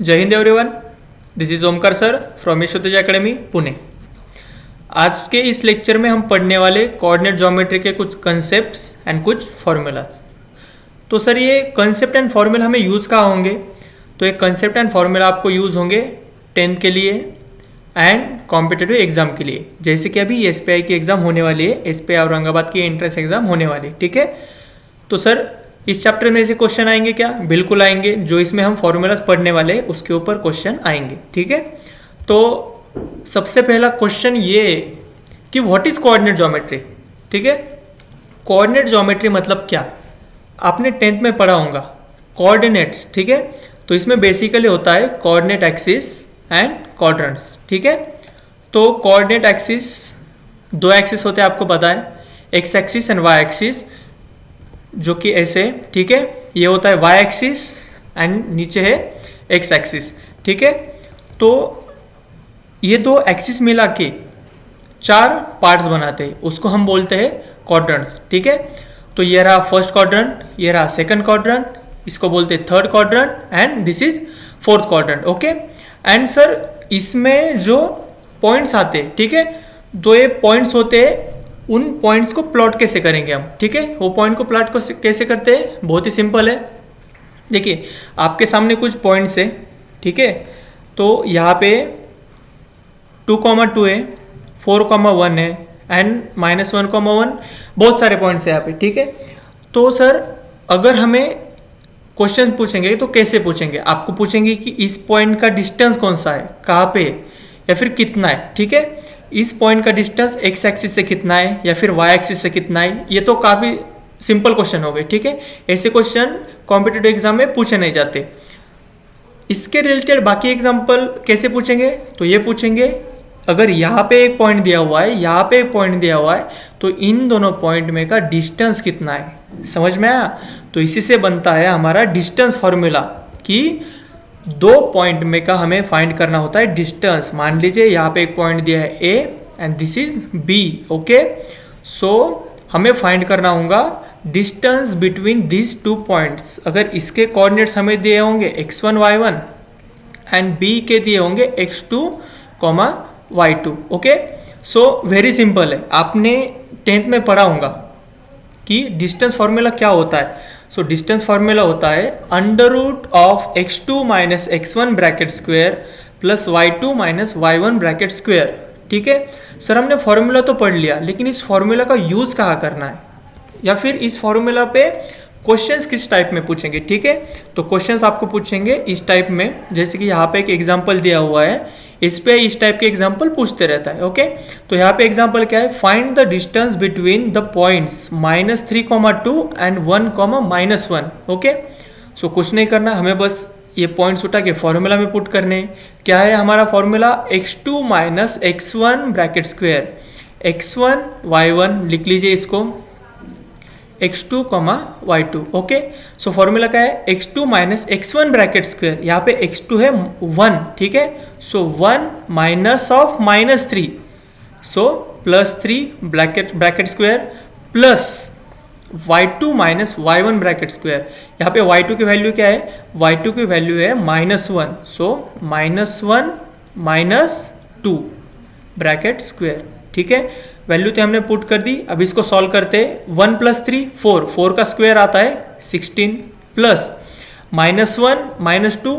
जय हिंद everyone, this is Omkar sir from Yashotej Academy Pune. आज के इस लेक्चर में हम पढ़ने वाले कोऑर्डिनेट ज्योमेट्री के कुछ कंसेप्ट्स एंड कुछ फॉर्मूलाज। तो सर ये कंसेप्ट एंड फॉर्मूला हमें यूज़ कहाँ होंगे? तो ये कंसेप्ट एंड फॉर्मूला आपको यूज़ होंगे 10th के लिए एंड कॉम्पिटिटिव एग्जाम के लिए। जैसे कि अभी एसपीआई की एग्ज़ाम होने वाली है, एसपीआई औरंगाबाद की एंट्रेंस एग्ज़ाम होने वाली है, ठीक है। तो सर इस चैप्टर में से क्वेश्चन आएंगे क्या? बिल्कुल आएंगे। जो इसमें हम फॉर्मूलाज पढ़ने वाले हैं उसके ऊपर क्वेश्चन आएंगे, ठीक है। तो सबसे पहला क्वेश्चन ये कि व्हाट इज कोऑर्डिनेट ज्योमेट्री, ठीक है। कोऑर्डिनेट ज्योमेट्री मतलब क्या? आपने 10th में पढ़ा होगा कोऑर्डिनेट्स, ठीक है। तो इसमें बेसिकली होता है कोऑर्डिनेट एक्सिस एंड क्वाड्रेंट्स, ठीक है। तो कोऑर्डिनेट एक्सिस दो एक्सिस होते हैं, आपको पता है, x axis and y axis, जो कि ऐसे, ठीक है। ये होता है वाई एक्सिस एंड नीचे है एक्स एक्सिस, ठीक है। तो ये दो एक्सिस मिला के 4 पार्ट्स बनाते हैं, उसको हम बोलते हैं क्वाड्रेंट्स, ठीक है। तो ये रहा फर्स्ट क्वाड्रेंट, ये रहा सेकंड क्वाड्रेंट, इसको बोलते हैं third quadrant and this is fourth quadrant, okay. And sir इसमें जो पॉइंट्स आते हैं, ठीक है, तो ये पॉइंट्स होते हैं, उन पॉइंट्स को प्लॉट कैसे करेंगे हम, ठीक है। वो पॉइंट को प्लॉट कैसे करते हैं? बहुत ही सिंपल है। देखिए आपके सामने कुछ पॉइंट्स है, ठीक है। तो यहाँ पे 2,2 है, 4,1 है एंड -1,1, बहुत सारे पॉइंट्स है यहाँ पे, ठीक है। तो सर अगर हमें क्वेश्चन पूछेंगे तो कैसे पूछेंगे? आपको पूछेंगे कि इस पॉइंट का डिस्टेंस कौन सा है, कहाँ पे है, या फिर कितना है, ठीक है। इस पॉइंट का डिस्टेंस एक्स एक्सिस से कितना है या फिर वाई एक्सिस से कितना है। ये तो काफ़ी सिंपल क्वेश्चन हो गए, ठीक है। ऐसे क्वेश्चन कॉम्पिटिटिव एग्जाम में पूछे नहीं जाते। इसके रिलेटेड बाकी एग्जाम्पल कैसे पूछेंगे? तो ये पूछेंगे अगर यहाँ पे एक पॉइंट दिया हुआ है, यहाँ पे एक पॉइंट दिया हुआ है, तो इन दोनों पॉइंट में का डिस्टेंस कितना है, समझ में आया? तो इसी से बनता है हमारा डिस्टेंस फॉर्मूला कि दो पॉइंट में का हमें फाइंड करना होता है डिस्टेंस। मान लीजिए यहाँ पे एक पॉइंट दिया है A and this is B, okay. So हमें फाइंड करना होगा distance between this two points. अगर इसके कोऑर्डिनेट्स हमें दिए होंगे x1 y1 एंड बी के दिए होंगे x2 y2, okay. So very simple है, आपने 10th में पढ़ा होगा कि डिस्टेंस फॉर्मूला क्या होता है। सो डिस्टेंस फार्मूला होता है under root of x2 minus x1 bracket square plus y2 minus y1 bracket square, ठीक है। सर हमने फॉर्मूला तो पढ़ लिया, लेकिन इस फॉर्मूला का यूज़ कहाँ करना है, या फिर इस फॉर्मूला पे क्वेश्चंस किस टाइप में पूछेंगे, ठीक है। तो क्वेश्चंस आपको पूछेंगे इस टाइप में, जैसे कि यहाँ पे एक एग्जाम्पल दिया हुआ है, इस पे इस टाइप के एग्जाम्पल पूछते रहता है, ओके। तो यहाँ पे एग्जाम्पल क्या है? Find the distance between the points -3,2 and 1,-1, okay. So कुछ नहीं करना, हमें बस ये पॉइंट्स उठा के फॉर्मूला में पुट करने। क्या है हमारा formula? x2 minus x1 bracket square, x1 y1 लिख लीजिए इसको, x2, y2, okay. So formula क्या है? x2 minus x1 bracket square, यहाँ पे x2 है 1, ठीक है। सो 1 minus of -3, so +3 bracket square plus y2 minus y1 bracket square. यहाँ पे y2 की वैल्यू क्या है? y2 की वैल्यू है -1, सो -1 -2 ब्रैकेट स्क्वेयर, ठीक है। वैल्यू तो हमने पुट कर दी। अब इसको सॉल्व करते हैं। 1 + 3 4, 4 का स्क्वायर आता है 16, प्लस -1 -2,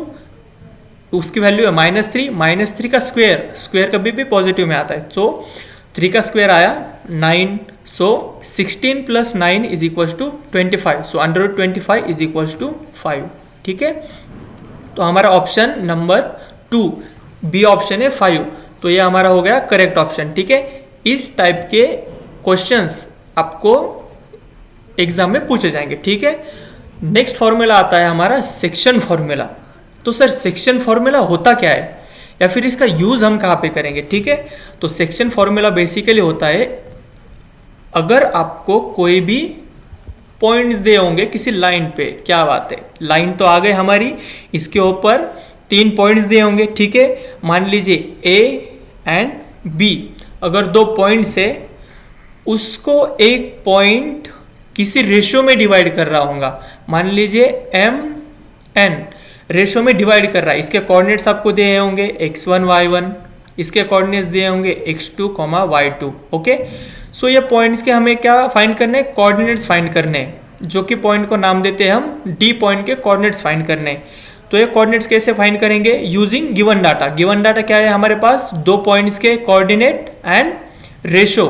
उसकी वैल्यू है -3, -3 का स्क्वायर कभी भी पॉजिटिव में आता है, सो 3 का स्क्वायर आया 9, सो 16 + 9 = 25, सो √25 = 5, ठीक है। तो हमारा ऑप्शन नंबर 2 बी ऑप्शन है 5, तो ये हमारा हो गया करेक्ट ऑप्शन, ठीक है। इस टाइप के क्वेश्चंस आपको एग्जाम में पूछे जाएंगे, ठीक है। नेक्स्ट फॉर्मूला आता है हमारा सेक्शन फॉर्मूला। तो सर सेक्शन फॉर्मूला होता क्या है, या फिर इसका यूज हम कहाँ पे करेंगे, ठीक है। तो सेक्शन फॉर्मूला बेसिकली होता है अगर आपको कोई भी पॉइंट्स दे होंगे किसी लाइन पे, क्या बात है, लाइन तो आ गई हमारी, इसके ऊपर 3 पॉइंट्स दिए होंगे, ठीक है। मान लीजिए ए एंड बी, अगर 2 पॉइंट्स है, उसको एक पॉइंट किसी रेशियो में डिवाइड कर रहा होगा, मान लीजिए m n, रेशो में डिवाइड कर रहा है। इसके कोऑर्डिनेट्स आपको दिए होंगे x1 y1, इसके कोऑर्डिनेट्स दिए होंगे x2, y2। ओके, सो ये पॉइंट्स के हमें क्या फाइंड करने हैं, कोऑर्डिनेट्स फाइंड करने हैं, जो कि पॉइंट को नाम देते हैं हम डी पॉइंट के कोऑर्डिनेट्स फाइंड करने हैं। तो ये कोऑर्डिनेट्स कैसे फाइंड करेंगे, using given data. Given data क्या है हमारे पास, दो पॉइंट्स के coordinate and ratio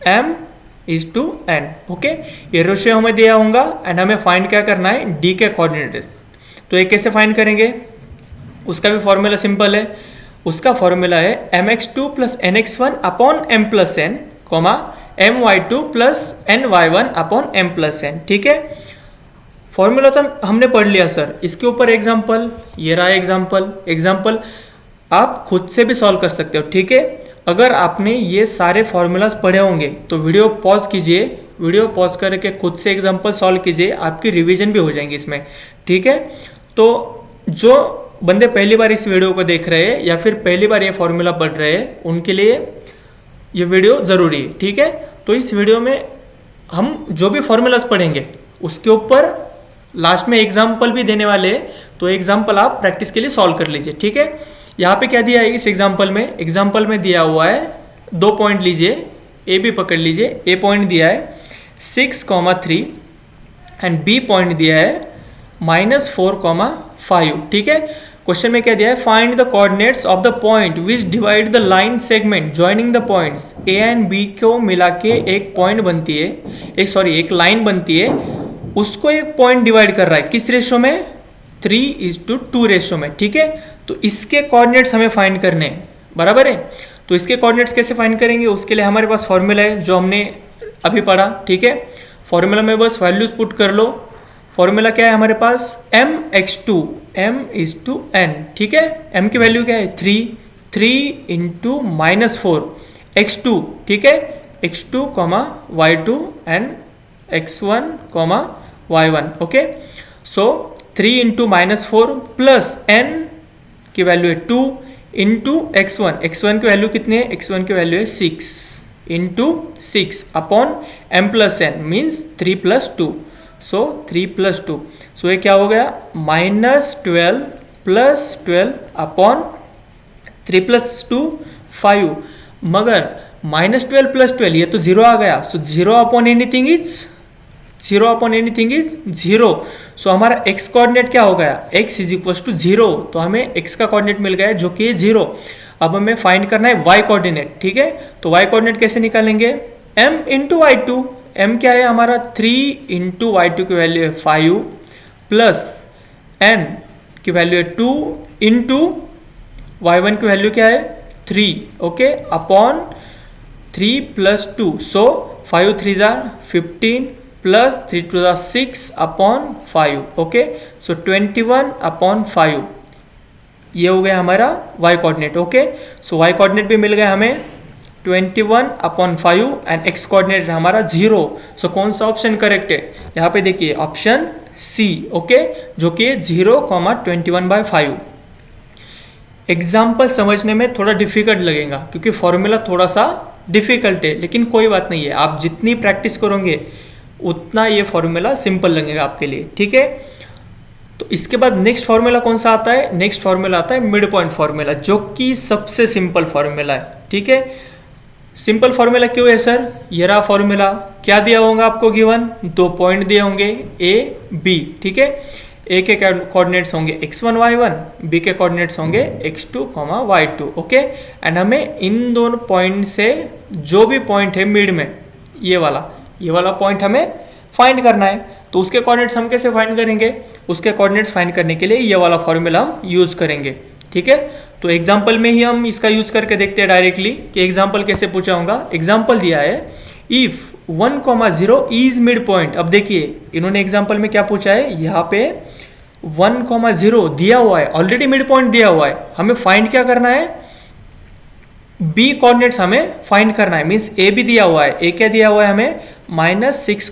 m/n। Okay, ये रेशो हमें दिया होगा एंड हमें फाइंड क्या करना है, डी के कोऑर्डिनेट्स। तो ये कैसे फाइंड करेंगे, उसका भी फॉर्मूला सिंपल है। उसका फॉर्मूला है mx2 plus nx1 upon m plus n, my2 plus ny1 upon m plus n। ठीक है, फॉर्मूला तो हमने पढ़ लिया सर। इसके ऊपर एग्जाम्पल, ये रहा एग्जाम्पल आप खुद से भी सॉल्व कर सकते हो। ठीक है, अगर आपने ये सारे फॉर्मूलाज पढ़े होंगे तो वीडियो पॉज कीजिए, वीडियो पॉज करके खुद से एग्जाम्पल सॉल्व कीजिए, आपकी रिवीजन भी हो जाएंगी इसमें। ठीक है, तो जो बंदे पहली बार इस वीडियो को देख रहे हैं या फिर पहली बार ये फॉर्मूला पढ़ रहे हैं, उनके लिए ये वीडियो ज़रूरी है। ठीक है, तो इस वीडियो में हम जो भी फॉर्मूलाज पढ़ेंगे उसके ऊपर लास्ट में एग्जाम्पल भी देने वाले हैं, तो एग्जाम्पल आप प्रैक्टिस के लिए सॉल्व कर लीजिए। ठीक है, यहाँ पे क्या दिया है इस एग्जाम्पल में दिया हुआ है, दो पॉइंट लीजिए, ए भी पकड़ लीजिए। ए पॉइंट दिया है 6,3 एंड बी पॉइंट दिया है -4,5। ठीक है, क्वेश्चन में क्या दिया है, find the coordinates of the point which divide the line segment joining the points A and B को मिला के एक पॉइंट बनती है, एक लाइन बनती है, उसको एक पॉइंट डिवाइड कर रहा है किस रेशो में, 3:2 रेशो में। ठीक है, तो इसके कोऑर्डिनेट्स हमें फाइंड करने हैं, बराबर है। तो इसके कोऑर्डिनेट्स कैसे फाइंड करेंगे, उसके लिए हमारे पास फॉर्मूला है जो हमने अभी पढ़ा। ठीक है, फॉर्मूला में बस वैल्यूज पुट कर लो। फॉर्मूला क्या है हमारे पास, mx2 m/n। ठीक है, m की वैल्यू क्या है 3 इंटू -4 x2। ठीक है, x2, y2 and x1, y1। Okay, so 3 into -4 plus n की वैल्यू है 2 इंटू x1 की वैल्यू कितनी है, x1 की वैल्यू है 6 into 6 upon m plus n means 3 + 2, सो 3 + 2, सो ये क्या हो गया -12 + 12 अपॉन 3 + 2 5। मगर -12 + 12 ये तो 0 आ गया, सो 0 अपॉन एनीथिंग इज 0। सो हमारा x कोऑर्डिनेट क्या हो गया, x = 0, तो हमें x का कोऑर्डिनेट मिल गया जो कि 0। अब हमें फाइंड करना है y कोऑर्डिनेट। ठीक है, तो y कोऑर्डिनेट कैसे निकालेंगे, m × y2, m क्या है हमारा 3 इंटू y2 की वैल्यू है 5 प्लस n की वैल्यू है 2 इंटू y1 की वैल्यू क्या है 3। ओके, अपॉन 3 + 2, सो 5 × 3 = 15 प्लस 3 × 2 = 6 अपॉन 5। ओके, सो 21 अपॉन 5, ये हो गया हमारा y कोऑर्डिनेट। ओके, सो y कोऑर्डिनेट भी मिल गया हमें 21 अपॉन 5 एंड x कोऑर्डिनेट हमारा 0। सो कौन सा ऑप्शन करेक्ट है, यहाँ पे देखिए ऑप्शन सी। ओके, जो कि 0,21/5। एग्जाम्पल समझने में थोड़ा डिफिकल्ट लगेगा क्योंकि फॉर्मूला थोड़ा सा डिफिकल्ट है, लेकिन कोई बात नहीं है, आप जितनी प्रैक्टिस करोगे उतना ये फॉर्मूला सिंपल लगेगा आपके लिए। ठीक है, तो इसके बाद नेक्स्ट फॉर्मूला कौन सा आता है, नेक्स्ट फॉर्मूला आता है मिड पॉइंट फॉर्मूला, जो कि सबसे सिंपल फॉर्मूला है। ठीक है, सिंपल फॉर्मूला क्यों है सर, ये रहा फॉर्मूला। क्या दिया होगा आपको गिवन, दो पॉइंट दिए होंगे a b। ठीक है, a के कोऑर्डिनेट्स होंगे x1 y1, b के कोऑर्डिनेट्स होंगे x2, y2। ओके, एंड हमें इन दोनों पॉइंट से जो भी पॉइंट है मिड में, ये वाला पॉइंट हमें फाइंड करना है। तो उसके कोऑर्डिनेट्स हम कैसे फाइंड करेंगे, उसके कोऑर्डिनेट्स फाइंड करने के लिए ये वाला फॉर्मूला हम यूज करेंगे। ठीक है, तो एग्जाम्पल में ही हम इसका यूज करके देखते हैं डायरेक्टली कि एग्जाम्पल कैसे पूछा होगा। एग्जाम्पल दिया है इफ 1,0 इज मिड पॉइंट। अब देखिए इन्होंने एग्जाम्पल में क्या पूछा है, यहाँ पे 1,0 दिया हुआ है, ऑलरेडी मिड पॉइंट दिया हुआ है, हमें फाइंड क्या करना है, बी कोऑर्डिनेट्स हमें फाइंड करना है। मीन्स ए भी दिया हुआ है, ए क्या दिया हुआ है हमें -6,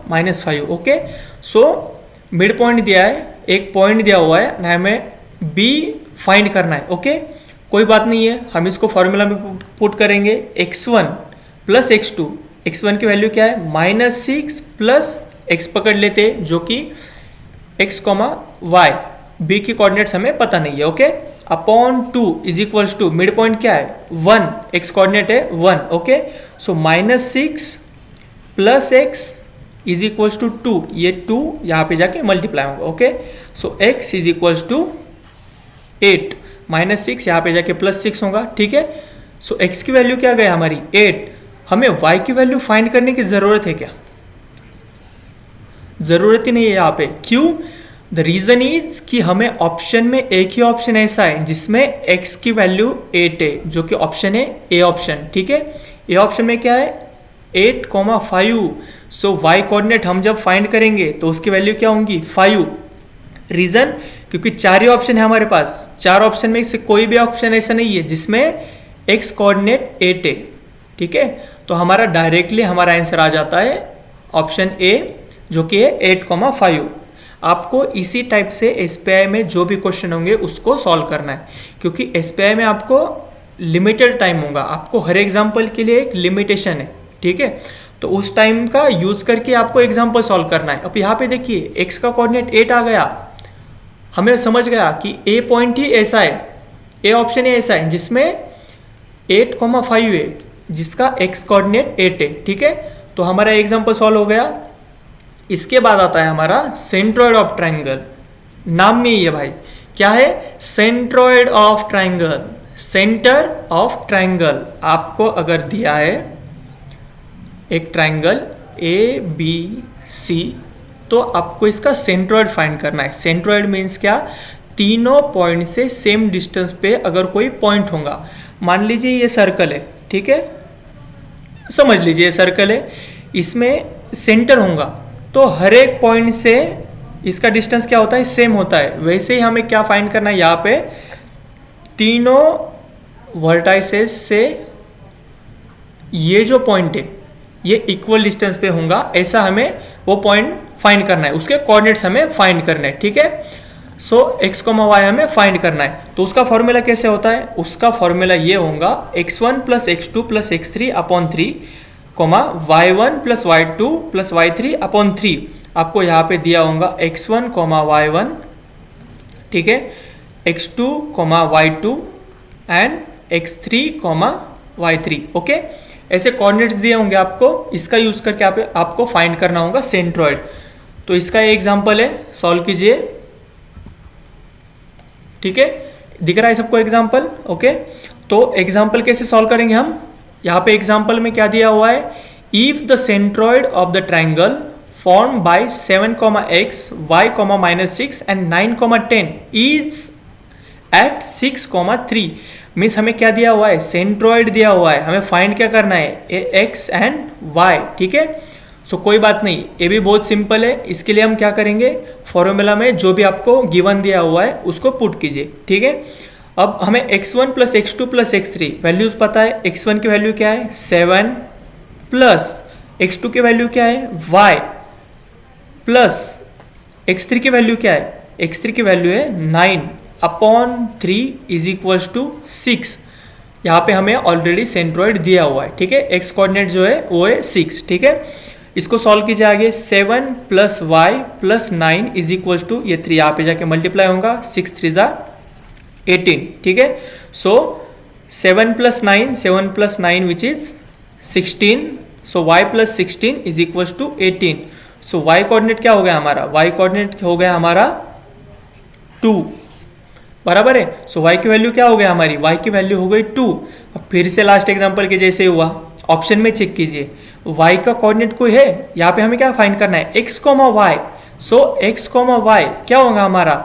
-5। ओके, सो मिड पॉइंट दिया है, एक पॉइंट दिया हुआ है ना, हमें बी फाइंड करना है। ओके, कोई बात नहीं है, हम इसको फॉर्मूला में पुट करेंगे x1 प्लस x2। x1 की वैल्यू क्या है -6 प्लस x पकड़ लेते जो कि x, y। बी की कोऑर्डिनेट्स हमें पता नहीं है, okay. Upon 2 is equals to mid point क्या है 1, एक्स कोऑर्डिनेट है 1, okay. So -6 plus x is equals to 2, ये 2 यहाँ पे जाके मल्टीप्लाई होगा, okay. So x is equals to 8, -6 यहाँ पे जाके +6 होगा, ठीक है। सो x की वैल्यू क्या गया हमारी 8। हमें y की वैल्यू फाइंड करने की जरूरत है क्या? जरूरत ही नहीं है यहाँ पे, क्यों? द रीजन इज कि हमें ऑप्शन में एक ही ऑप्शन ऐसा है जिसमें x की वैल्यू 8 है, जो कि ऑप्शन है ए ऑप्शन, ठीक है। ए ऑप्शन में क्या है 8,5। सो y कोऑर्डिनेट हम जब फाइंड करेंगे तो उसकी वैल्यू क्या होंगी 5। रीजन, क्योंकि 4 ही ऑप्शन है हमारे पास, 4 ऑप्शन में से कोई भी ऑप्शन ऐसा नहीं है जिसमें x कोऑर्डिनेट 8 है, ठीक है। तो हमारा डायरेक्टली हमारा आंसर आ जाता है ऑप्शन ए, जो कि है 8,5। आपको इसी टाइप से एसपीआई में जो भी क्वेश्चन होंगे उसको सॉल्व करना है, क्योंकि एसपीआई में आपको लिमिटेड टाइम होगा, आपको हर एग्जाम्पल के लिए एक लिमिटेशन है, ठीक है। तो उस टाइम का यूज करके आपको एग्जाम्पल सॉल्व करना है। अब यहाँ पे देखिए x का कोऑर्डिनेट 8 आ गया, हमें समझ गया कि ए पॉइंट ही ऐसा है, ए ऑप्शन ही ऐसा है जिसमें 8,5 है, जिसका x कोऑर्डिनेट 8 है, ठीक है। तो हमारा एग्जाम्पल सॉल्व हो गया। इसके बाद आता है हमारा सेंट्रॉइड ऑफ ट्रायंगल। नाम में ही है भाई, क्या है centroid of triangle, centre of triangle. आपको अगर दिया है एक ट्रायंगल ए बी सी, तो आपको इसका सेंट्रॉइड फाइंड करना है। सेंट्रॉइड मीन्स क्या, तीनों पॉइंट से सेम डिस्टेंस पे अगर कोई पॉइंट होगा, मान लीजिए ये सर्कल है, ठीक है, समझ लीजिए सर्कल है, इसमें सेंटर होगा, तो हर एक पॉइंट से इसका डिस्टेंस क्या होता है सेम होता है। वैसे ही हमें क्या फाइंड करना है, यहाँ पे तीनों वर्टाइसेस से ये जो पॉइंट है ये इक्वल डिस्टेंस पे होगा, ऐसा हमें वो पॉइंट फाइंड करना है, उसके कोऑर्डिनेट्स हमें फाइंड करना है, ठीक है। सो x, y हमें फाइंड करना है। तो उसका फॉर्मूला कैसे होता है, उसका फॉर्मूला ये होगा x1 + x2 + x3 upon 3, y1 + y2 + y3 upon 3। आपको यहाँ पे दिया होगा x1, y1, ठीक है, x2, y2 and x3, y3, okay. ऐसे कोऑर्डिनेट्स दिए होंगे आपको, इसका यूज करके आपको फाइंड करना होगा सेंट्रॉइड। तो इसका ये एग्जांपल है, सॉल्व कीजिए, ठीक है, दिख रहा है सबको एग्जांपल, ओके। तो एग्जांपल कैसे सॉल्व करेंगे हम, यहाँ पे एग्जांपल में क्या दिया हुआ है, if the centroid of the triangle form by 7,x, y, -6 and 9,10 is at 6,3। Means हमें क्या दिया हुआ है, सेंट्रॉइड दिया हुआ है, हमें फाइंड क्या करना है x एंड y, ठीक है। सो कोई बात नहीं, ये भी बहुत सिंपल है। इसके लिए हम क्या करेंगे, फॉर्मूला में जो भी आपको गिवन दिया हुआ है उसको पुट कीजिए, ठीक है। अब हमें x1 + x2 + x3 वैल्यूज पता है। x1 की वैल्यू क्या है 7, प्लस x2 की वैल्यू क्या है y, प्लस x3 की वैल्यू क्या है, x3 की वैल्यू है 9 अपॉन 3 इज इक्वल्स टू 6। यहाँ पे हमें ऑलरेडी सेंट्रॉइड दिया हुआ है, ठीक है। x कोऑर्डिनेट जो है वो है 6, ठीक है। इसको सॉल्व कीजिए आगे, 7 + y + 9 इज इक्वल्स टू, ये 3 यहाँ पे जाके मल्टीप्लाई होगा, 6 3 = 18, ठीक है। So 7 + 9, 7 + 9 which is 16, so y + 16 is equals to 18। So y coordinate क्या हो गया हमारा, y कोऑर्डिनेट हो गया हमारा 2, बराबर है। सो y की वैल्यू क्या हो गया हमारी, y की वैल्यू हो गई 2। अब फिर से लास्ट एग्जांपल के जैसे हुआ, ऑप्शन में चेक कीजिए, y का कोऑर्डिनेट कोई है, यहाँ पे हमें क्या फाइंड करना है x, y। सो x, y क्या होगा हमारा,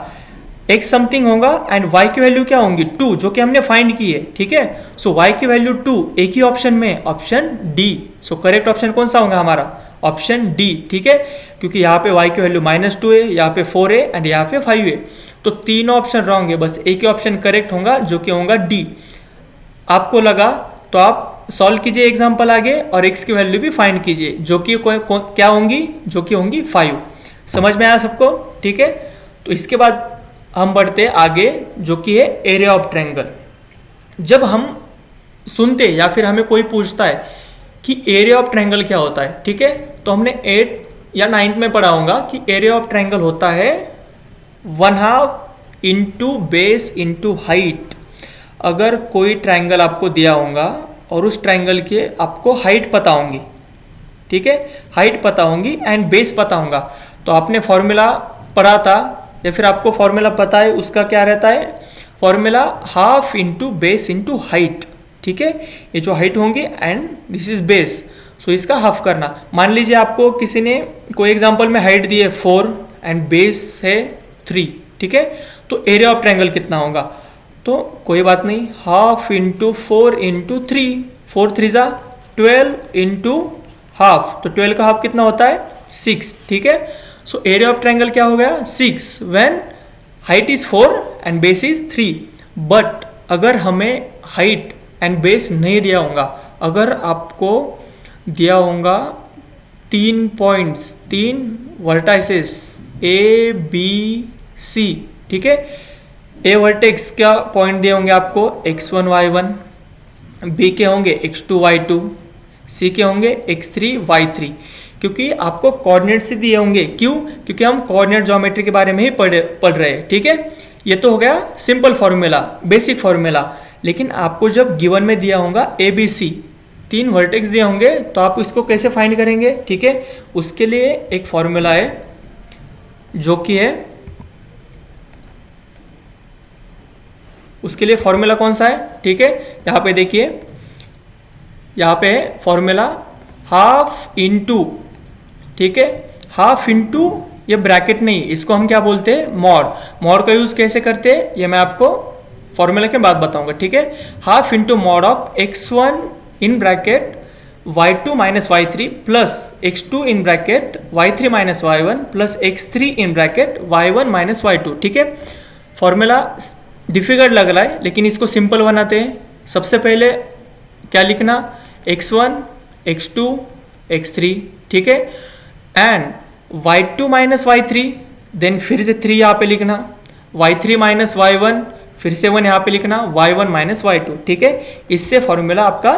x समथिंग होगा एंड y की वैल्यू क्या होंगी 2, जो कि हमने फाइंड की है, ठीक है। सो y की वैल्यू 2 एक ही ऑप्शन में, option D. So correct option कौन सा होगा हमारा, ऑप्शन डी, ठीक है। क्योंकि यहाँ पे y की वैल्यू -2 है, यहाँ पे 4 है एंड यहाँ पे 5 है, तो तीनों ऑप्शन रॉन्ग है, बस एक ही ऑप्शन करेक्ट होगा जो कि होगा डी। आपको लगा तो आप सॉल्व कीजिए एग्जांपल आगे और x की वैल्यू भी फाइंड कीजिए, जो कि क्या होंगी, जो कि होंगी 5। समझ में आया सबको, ठीक है। तो इसके बाद हम बढ़ते आगे, जो कि है एरिया ऑफ ट्रायंगल। जब हम सुनते या फिर हमें कोई पूछता है कि एरिया ऑफ ट्रायंगल क्या होता है, ठीक है, तो हमने 8 या 9th में पढ़ा होगा कि एरिया ऑफ ट्रायंगल होता है 1/2 इंटू बेस इंटू हाइट। अगर कोई ट्राइंगल आपको दिया होगा और उस ट्राइंगल के आपको हाइट पता होंगी, ठीक है, हाइट पता होंगी एंड बेस पता होगा, तो आपने फॉर्मूला पढ़ा था या फिर आपको फॉर्मूला पता है, उसका क्या रहता है, formula half into base into height, ठीक है। ये जो हाइट होंगी एंड दिस इज बेस, सो इसका हाफ करना। मान लीजिए आपको किसी ने कोई एग्जांपल में हाइट दी है 4 एंड बेस है 3, ठीक है, तो एरिया ऑफ ट्रायंगल कितना होगा, तो कोई बात नहीं, हाफ इंटू 4 इंटू 3, 4 3 जा 12 इंटू हाफ, तो 12 का हाफ कितना होता है 6, ठीक है। सो एरिया ऑफ ट्रायंगल क्या हो गया 6 when height is 4 and base is 3। But अगर हमें हाइट एंड बेस नहीं दिया होगा, अगर आपको दिया होगा 3 points, 3 vertices A B C, ठीक है, ए वर्टेक्स का पॉइंट दिए होंगे आपको x1 y1, बी के होंगे x2 y2, सी के होंगे x3 y3, क्योंकि आपको कोऑर्डिनेट से दिए होंगे। क्यों? क्योंकि हम कोऑर्डिनेट ज्योमेट्री के बारे में ही पढ़ रहे हैं, ठीक है। ये तो हो गया सिंपल फॉर्मूला, बेसिक फॉर्मूला। लेकिन आपको जब गिवन में दिया होगा ए बी सी, 3 वर्टेक्स दिए होंगे, तो आप इसको कैसे फाइंड करेंगे, ठीक है। उसके लिए एक फॉर्मूला है जो कि है, उसके लिए फॉर्मूला कौन सा है, ठीक है, यहाँ पे देखिए, यहाँ पे है फॉर्मूला हाफ इंटू, ठीक है, हाफ इंटू, ये ब्रैकेट नहीं, इसको हम क्या बोलते हैं मॉड। मॉड का यूज कैसे करते हैं ये मैं आपको फॉर्मूला के बाद बताऊंगा, ठीक है। Half into mod of x1 in bracket y2 minus y3 plus x2 in bracket y3 minus y1 plus x3 in bracket y1 minus y2, ठीक है। फॉर्मूला डिफिकल्ट लग रहा है लेकिन इसको सिंपल बनाते हैं। सबसे पहले क्या लिखना, x1 x2 x3, ठीक है, and y2 minus y3, then फिर से 3 यहाँ पे लिखना, y3 माइनस y1, फिर से 1 यहाँ पे लिखना, y1 माइनस y2, ठीक है। इससे फॉर्मूला आपका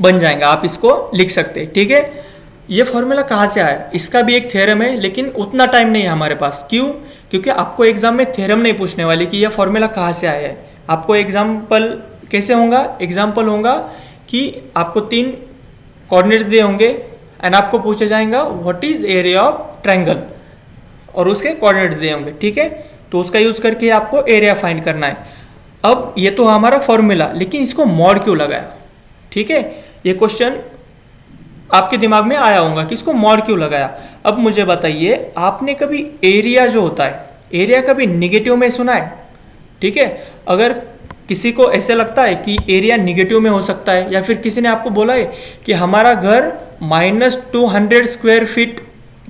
बन जाएगा, आप इसको लिख सकते हैं, ठीक है। ये फॉर्मूला कहाँ से आया, इसका भी एक थ्योरम है, लेकिन उतना टाइम नहीं है हमारे पास। क्यों? क्योंकि आपको एग्जाम में थ्योरम नहीं पूछने वाले कि यह फॉर्मूला कहाँ से आया है। आपको एग्जाम्पल कैसे होगा, एग्जाम्पल होगा कि आपको 3 कोऑर्डिनेट्स दिए होंगे एंड आपको पूछा जाएगा what is area of triangle, और उसके कोऑर्डिनेट्स दिए होंगे, ठीक है। तो उसका यूज करके आपको एरिया फाइंड करना है। अब ये तो हमारा फॉर्मूला, लेकिन इसको मॉड क्यों लगाया, ठीक है, ये क्वेश्चन आपके दिमाग में आया होगा कि इसको मॉड क्यों लगाया। अब मुझे बताइए, आपने कभी एरिया जो होता है, एरिया कभी निगेटिव में सुना है, ठीक है। अगर किसी को ऐसे लगता है कि एरिया निगेटिव में हो सकता है, या फिर किसी ने आपको बोला है कि हमारा घर -200 स्क्वायर फीट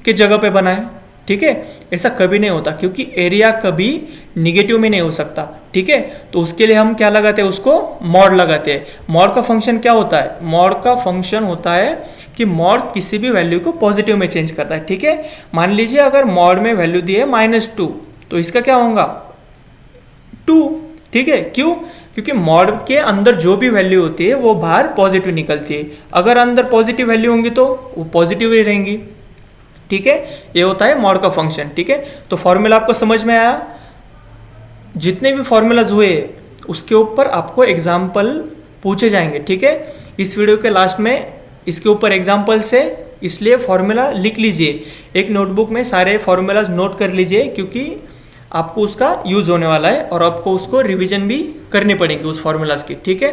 के जगह पे बना है, ठीक है, ऐसा कभी नहीं होता, क्योंकि एरिया कभी निगेटिव में नहीं हो सकता, ठीक है। तो उसके लिए हम क्या लगाते हैं, उसको मॉड लगाते हैं। मॉड का फंक्शन क्या होता है, मॉड का फंक्शन होता है कि मॉड किसी भी वैल्यू को पॉजिटिव में चेंज करता है, ठीक है। मान लीजिए अगर मॉड में वैल्यू दी है -2, तो इसका क्या होगा 2, ठीक है। क्यों? क्योंकि मॉड के अंदर जो भी वैल्यू होती है वो बाहर पॉजिटिव निकलती है। अगर अंदर पॉजिटिव वैल्यू होंगी तो वो पॉजिटिव ही रहेंगी, ठीक है। ये होता है मॉड का फंक्शन, ठीक है। तो फॉर्मूला आपको समझ में आया। जितने भी फॉर्मूलाज हुए उसके ऊपर आपको एग्जाम्पल पूछे जाएंगे, ठीक है। इस वीडियो के लास्ट में इसके ऊपर एग्जाम्पल्स है, इसलिए फॉर्मूला लिख लीजिए, एक नोटबुक में सारे फॉर्मूलाज नोट कर लीजिए, क्योंकि आपको उसका यूज होने वाला है और आपको उसको रिवीजन भी करनी पड़ेगी उस फॉर्मूलाज की, ठीक है।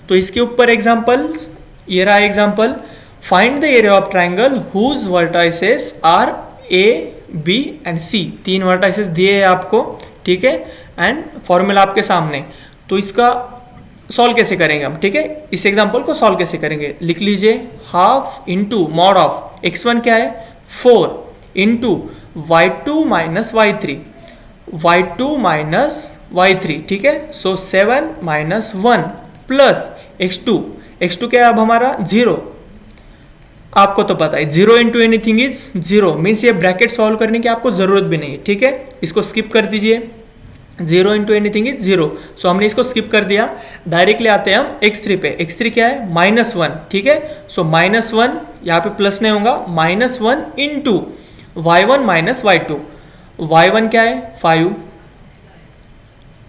तो इसके ऊपर एग्जाम्पल्स, ये रहा example, find the area of triangle whose vertices are A B and C. 3 vertices दिए हैं आपको, ठीक है, एंड फॉर्मूला आपके सामने। तो इसका सॉल्व कैसे करेंगे हम, ठीक है, इस एग्जाम्पल को सॉल्व कैसे करेंगे, लिख लीजिए, half into mod of x1 क्या है 4 into y2 minus y3, y2 minus y3, ठीक है। So 7 minus 1 plus x2, x2 क्या है अब हमारा 0, आपको तो पता है 0 इंटू एनीथिंग इज 0, मीन्स ये ब्रैकेट सॉल्व करने की आपको जरूरत भी नहीं है, ठीक है। इसको स्किप कर दीजिए, 0 इंटू एनीथिंग इज 0, सो हमने इसको स्किप कर दिया। डायरेक्टली आते हैं हम x3 पे। x3 क्या है -1, ठीक है। सो -1 यहाँ पे प्लस नहीं होगा, -1 into y1 minus y2, y1 क्या है 5,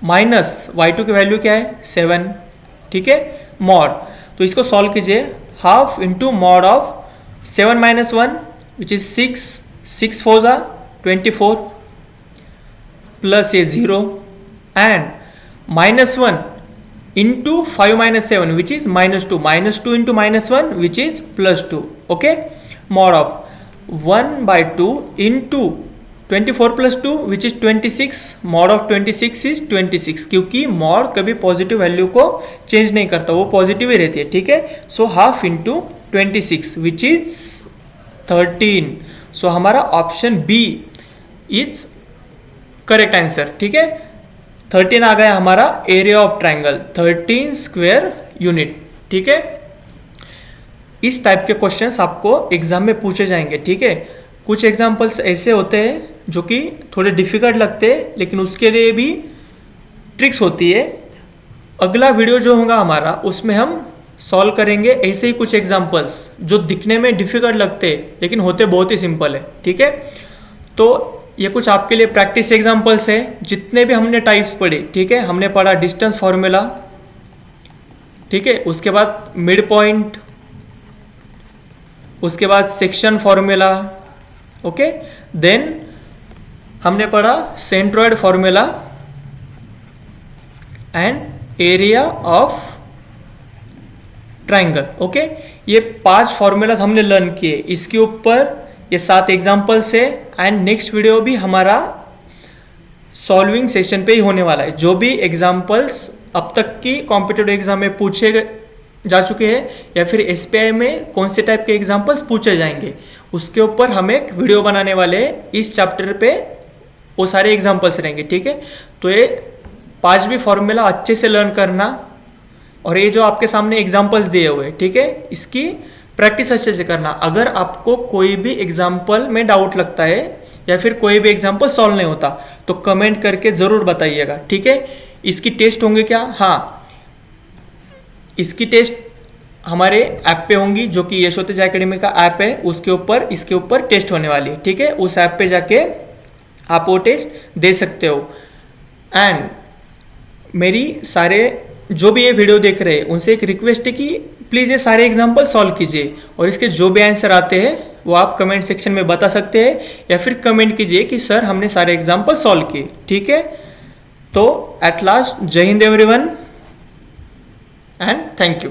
माइनस y2 की वैल्यू क्या है 7, ठीक है, मॉड। तो इसको सॉल्व कीजिए, half into mod of 7 minus 1 which is 6, 6 4 जा 24 प्लस ये 0 and minus 1 into 5 minus 7 which is -2, -2 into -1 which is +2, okay. Mod of 1/2 into 24 plus 2 which is 26, mod of 26 is 26, क्योंकि मॉड कभी पॉजिटिव वैल्यू को change नहीं करता, वो positive ही रहती है, ठीक है। So half into 26 which is 13। So हमारा option B is correct answer, ठीक है। 13 आ गया हमारा area of triangle, 13 square unit, ठीक है। इस टाइप के क्वेश्चंस आपको एग्जाम में पूछे जाएंगे, ठीक है। कुछ एग्जाम्पल्स ऐसे होते हैं जो कि थोड़े डिफिकल्ट लगते हैं, लेकिन उसके लिए भी ट्रिक्स होती है। अगला वीडियो जो होगा हमारा, उसमें हम सॉल्व करेंगे ऐसे ही कुछ एग्जाम्पल्स जो दिखने में डिफिकल्ट लगते हैं लेकिन होते बहुत ही सिंपल है, ठीक है। तो ये कुछ आपके लिए प्रैक्टिस एग्जाम्पल्स है। जितने भी हमने टाइप्स पढ़े, ठीक है, हमने पढ़ा डिस्टेंस फॉर्मूला, ठीक है, उसके बाद मिड पॉइंट, उसके बाद सेक्शन फॉर्मूला, ओके, देन हमने पढ़ा centroid formula and area of triangle, okay. ये 5 फॉर्मूलाज हमने लर्न किए, इसके ऊपर ये 7 एग्जाम्पल्स है एंड नेक्स्ट वीडियो भी हमारा सॉल्विंग सेशन पे ही होने वाला है। जो भी एग्जाम्पल्स अब तक की कॉम्पिटिटिव एग्जाम में पूछे जा चुके हैं या फिर SPI में कौन से टाइप के एग्जाम्पल्स पूछे जाएंगे, उसके ऊपर हम एक वीडियो बनाने वाले हैं। इस चैप्टर पे वो सारे एग्जाम्पल्स रहेंगे, ठीक है। तो ये 5 भी फॉर्मूला अच्छे से लर्न करना, और ये जो आपके सामने एग्जाम्पल्स दिए हुए, ठीक है, इसकी प्रैक्टिस अच्छे से करना। अगर आपको कोई भी एग्जाम्पल में डाउट लगता है या फिर कोई भी एग्जाम्पल सॉल्व नहीं होता तो कमेंट करके ज़रूर बताइएगा, ठीक है। इसकी टेस्ट होंगे क्या? हाँ, इसकी टेस्ट हमारे ऐप पे होंगी, जो कि यश तेज एकेडमी का ऐप है, उसके ऊपर इसके ऊपर टेस्ट होने वाली है, ठीक है। उस ऐप पे जाके आप वो टेस्ट दे सकते हो। एंड मेरी सारे जो भी ये वीडियो देख रहे हैं उनसे एक रिक्वेस्ट है कि प्लीज़ ये सारे एग्जाम्पल सॉल्व कीजिए, और इसके जो भी आंसर आते हैं वो आप कमेंट सेक्शन में बता सकते हैं या फिर कमेंट कीजिए कि सर हमने सारे एग्जाम्पल सॉल्व किए, ठीक है। तो एट लास्ट, जय हिंद एवरीवन एंड थैंक यू।